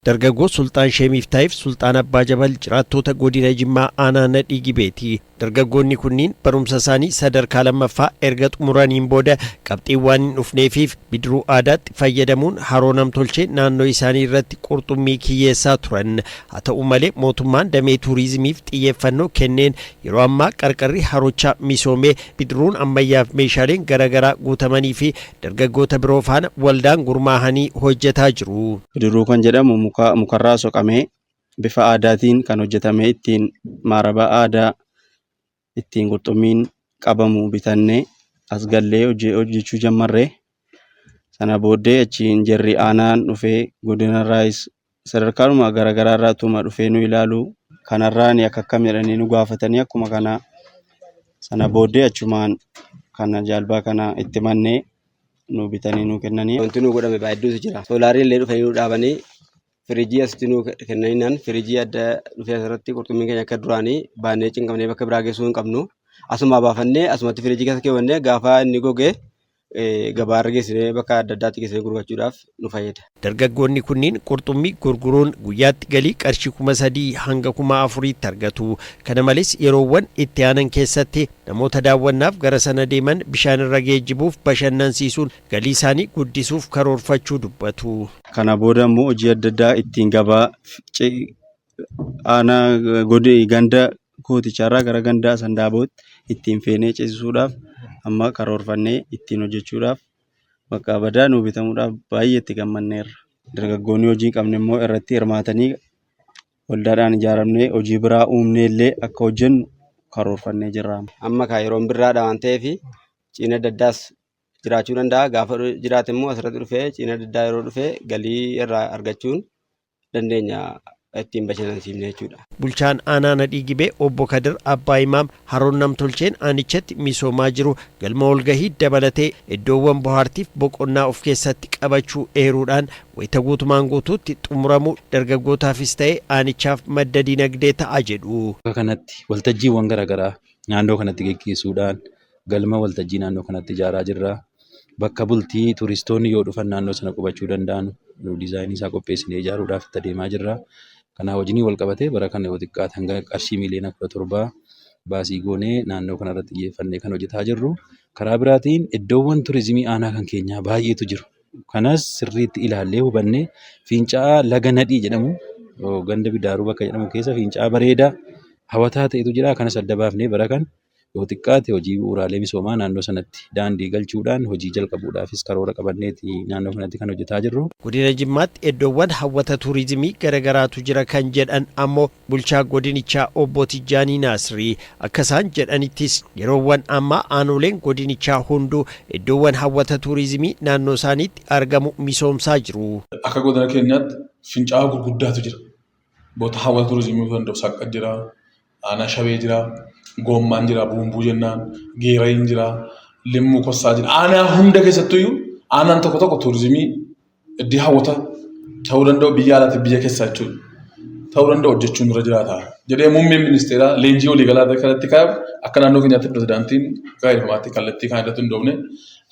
Dargaggoo Sultaan Sheemiif Taayif Sultaan Abbaa Jabal jiraattoota godina Jimmaa aanaa Nadhii Gibeeti. Dargaggoonni kunniin barumsa isaanii sadarkaa lammaffaa erga xumuraniin booda qabxii waan hin dhufneefiif bidiruu aadaatti fayyadamuun haroo namtolchee naannoo isaanii irratti qurxummii kiyyeessaa turan. Haa ta'u malee mootummaan damee tuurizimiif xiyyeeffannoo kenneen yeroo ammaa qarqarri harochaa misoomee bidiruun ammayyaaf meeshaaleen garaagaraa guutamanii fi dargaggoota biroo faana waldaan gurmaahanii hojjetaa jiru. Bidiruu kan jedhamu mukarraa soqamee bifa aadaatiin kan hojjetame ittiin maarabaa aadaa ittiin qurxummiin qabamu bitannee as gallee hojjechuu jammarree sana booddee achiin jarri aanaan dhufee godinarraayis sadarkaadhuma garaagaraarraa tuma dhufee nu ilaalu kanarraan akkam jedhanii nu gaafatanii akkuma kana sana booddee achumaan kana jaalbaa kana itti mannee nu bitanii nu kennanii. Wanti nu godhame baay'eetu jira. Soolaarii illee dhufanii nu dhaabanii firijii asitti nu kennaniinaan firijii adda dhufee asirratti qurxummiin keenya akka duraanii baannee cinqabnee bakka biraa geessuu hin qabnu. Asuma baafannee asumatti firijii keessa keewwannee gaafa inni gogee gabaarra geessinee bakka adda addaatti geessinee gurgurachuudhaaf nu fayyada. Dargaggoonni kunniin qurxummii gurguruun guyyaatti galii qarshii 3,000 hanga 4,000 argatu. Kana malees yeroowwan itti aanan keessatti namoota daawwannaaf gara sana deeman bishaan irra geejjibuuf bashannansiisuun galii isaanii guddisuuf karoorfachuu dubbatu. Kana booda immoo hojii adda addaa ittiin gabaa aanaa godee ganda kooticharraa gara gandaa sandaabootti ittiin feenee ceesisuudhaaf amma karoorfannee ittiin hojjechuudhaaf bakka badaa nu bitamuudhaaf baay'ee itti gammanneerra. Dargaggoonni hojii qabne immoo irratti hirmaatanii waldaadhaan ijaaramnee hojii biraa uumnee illee akka hojjennu karoorfannee jirra. Amma yeroon birraadha waan ta'eef ciina adda addaas jiraachuu danda'a. Gaafa jiraate immoo asirratti dhufee ciina adda addaa yeroo dhufee galii irraa argachuun dandeenya ittiin bashannansiifne jechuudha. Bulchaan aanaa Nadhii Gibee obbo Kadir Abbaa Imaam haroon namtolcheen aanichatti misoomaa jiru galma walgahii dabalatee iddoowwan bohaartiif boqonnaa of keessatti qabachuu eeruudhaan wayita guutumaan guutuutti xumuramuu dargaggootaafis ta'ee aanichaaf madda dinagdee ta'a jedhu. Bakka kanatti waltajjiiwwan garaagaraa naannoo kanatti gaggeessuudhaan galma waltajjii naannoo kanatti ijaaraa jirra. Bakka bultii turistoonni yoo dhufan naannoo sana qubachuu danda'an diizaayinii isaa qopheessinee ijaaruudhaaf itti adeemaa jirra. Kana wajjin wal qabatee bara kana yoo xiqqaate hanga qarshii miliyoona 17 baasii goonee naannoo kanarratti xiyyeeffannee kan hojjetaa jirru. Karaa biraatiin iddoowwan turizimii aanaa kan keenyaa baay'eetu jiru. Kanas sirriitti ilaallee hubannee fincaa'aa laga Nadhii jedhamu ganda Bidaaruu bakka jedhamu keessa fincaa'aa bareedaa hawwataa ta'etu jira. Kanas adda baafnee bara kana yoo xiqqaate hojii bu'uuraalee misoomaa naannoo sanatti daandii galchuudhaan hojii jalqabuudhaafis karoora qabanneeti naannoo kanatti kan hojjetaa jirru. Godina Jimmaatti iddoowwan hawwata tuurizimii garaagaraatu jira kan jedhan ammoo bulchaa godinichaa obbo Tijjaanii Naasrii akka isaan jedhanittis yeroowwan ammaa aanoleen godinichaa hunduu iddoowwan hawwata tuurizimii naannoo isaaniitti argamu misoomsaa jiru. Akka godina keenyaatti fincaa'aa gurguddaatu jira. Boota hawwata tuurizimii danda'u Saqqat jira, Aanaa Shabee jira, Goommaan jira, Buumbuu jennaan, Geerayin jira, Limmuu Kossaa jira. Aanaa hunda keessattuyyuu aanaan tokko tokko tuurizimii iddoo hawwata ta'uu danda'u biyya alaatti biyya keessaa jechuudha. Ta'uu danda'u hojjechuun irra jiraata. Jedhee muummeen ministeeraa leenjii waliigalaa kanatti kaa'u akka naannoo keenyaatti pirezidaantiin gaa'elfamaatti kallattii kan irratti hundoofne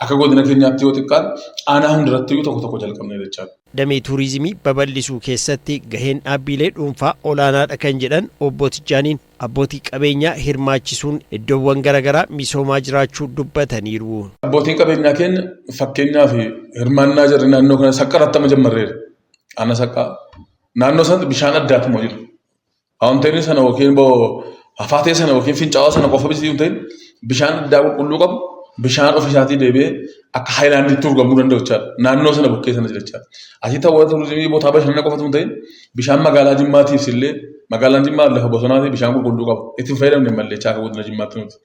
akka godina keenyaatti yoo xiqqaate aanaa hundarrattiyyuu tokko tokko jalqabnee jechaadha. Damee tuurizimii babal'isuu keessatti gaheen dhaabbilee dhuunfaa olaanaadha kan jedhan obbo Tijjaaniin abbootii qabeenyaa hirmaachisuun iddoowwan garaagaraa misoomaa jiraachuu dubbataniiru. Abbootiin qabeenyaa keenya fakkeenyaaf hirmaannaa jirri naannoo kana saqqarratti amma jammarreera. Aanaa saqqaa naannoo sanatti bishaan addaatuma jiru. Hawaanteenii sana yookiin hafaatee sana yookiin fincaa'aa sana qofa bisiisuu ta'in bishaan addaa qulqulluu qabu bishaan ofiisaatii deebi'ee akka haayilaandiitti urgamuu danda'u jechaadha. Naannoo sana bukkee sana jira jechaadha. Asitti hawwata tuurizimii bootaa bashannana qofatu hin ta'in bishaan magaalaa Jimmaatiifis illee magaalaan Jimmaa lafa bosonaati bishaan qulqulluu qabu. Itti fayyadamne malee akka godina Jimmaatti nuti.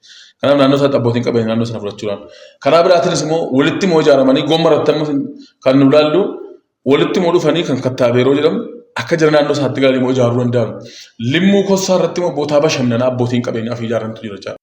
Kanaaf naannoo isaatti abbootiin qabeenya naannoo sana fudhachuudhaan. Karaa biraatiinis immoo walitti immoo ijaaramanii gommaratti kan nu ilaallu walitti immoo dhufanii kan kattaabeeroo jedhamu akka jira naannoo isaatti galanii immoo ijaaruu danda'an. Limmuu Kossaa irratti immoo bootaa bashannanaa abbootiin qabeenyaa fi ijaarantu jira jechaadha.